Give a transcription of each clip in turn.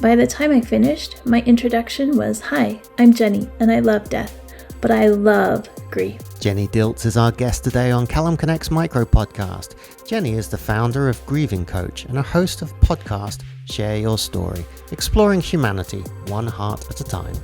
By the time I finished, my introduction was, "Hi, I'm Jenny, and I love death, but I love grief." Jenny Dilts is our guest today on CallumConnects Micro-Podcast. Jenny is the founder of Grieving Coach and a host of podcast Share Your Story, exploring humanity one heart at a time.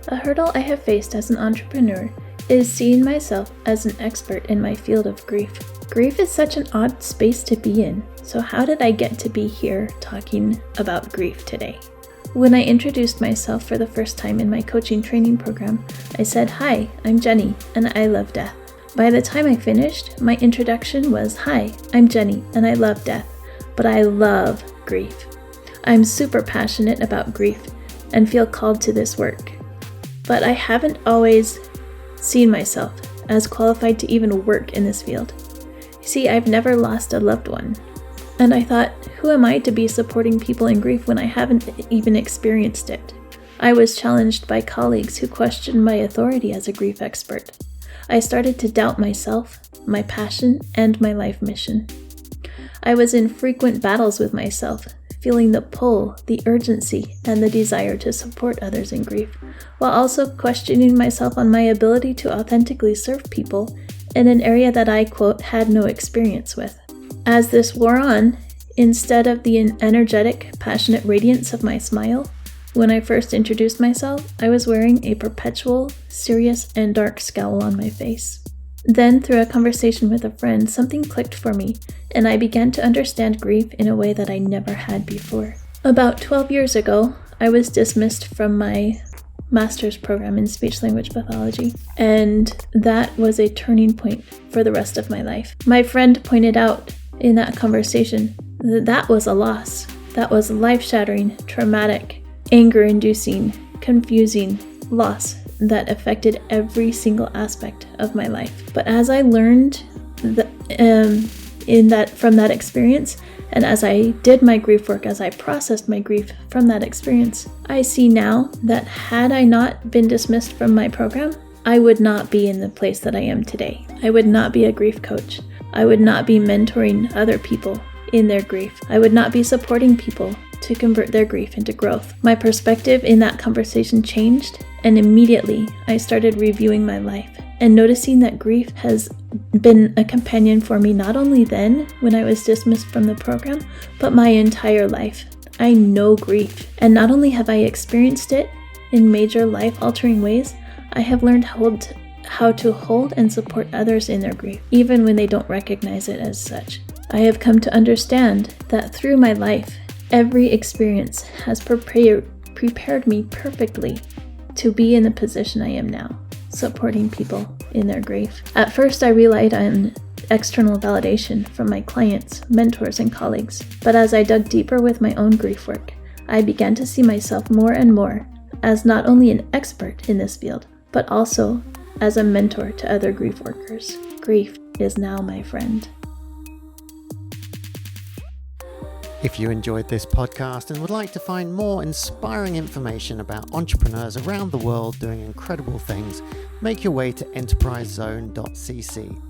A hurdle I have faced as an entrepreneur is seeing myself as an expert in my field of grief. Grief is such an odd space to be in, so how did I get to be here talking about grief today? When I introduced myself for the first time in my coaching training program, I said, "Hi, I'm Jenny, and I love death." By the time I finished, my introduction was, "Hi, I'm Jenny, and I love death, but I love grief." I'm super passionate about grief and feel called to this work, but I haven't always seen myself as qualified to even work in this field. See, I've never lost a loved one, and I thought, who am I to be supporting people in grief when I haven't even experienced it? I was challenged by colleagues who questioned my authority as a grief expert. I started to doubt myself, my passion, and my life mission. I was in frequent battles with myself, feeling the pull, the urgency, and the desire to support others in grief, while also questioning myself on my ability to authentically serve people in an area that I, quote, had no experience with. As this wore on, instead of the energetic, passionate radiance of my smile, when I first introduced myself, I was wearing a perpetual, serious, and dark scowl on my face. Then, through a conversation with a friend, something clicked for me, and I began to understand grief in a way that I never had before. About 12 years ago, I was dismissed from my master's program in speech-language pathology, and that was a turning point for the rest of my life. My friend pointed out in that conversation that that was a loss. That was life-shattering, traumatic, anger-inducing, confusing loss that affected every single aspect of my life. But as I learned from that experience, and as I did my grief work, as I processed my grief from that experience, I see now that had I not been dismissed from my program, I would not be in the place that I am today. I would not be a grief coach. I would not be mentoring other people in their grief. I would not be supporting people to convert their grief into growth. My perspective in that conversation changed, and immediately I started reviewing my life and noticing that grief has been a companion for me not only then, when I was dismissed from the program, but my entire life. I know grief, and not only have I experienced it in major life-altering ways, I have learned how to hold and support others in their grief, even when they don't recognize it as such. I have come to understand that through my life, every experience has prepared me perfectly to be in the position I am now, supporting people in their grief. At first, I relied on external validation from my clients, mentors, and colleagues. But as I dug deeper with my own grief work, I began to see myself more and more as not only an expert in this field, but also as a mentor to other grief workers. Grief is now my friend. If you enjoyed this podcast and would like to find more inspiring information about entrepreneurs around the world doing incredible things, make your way to enterprisezone.cc.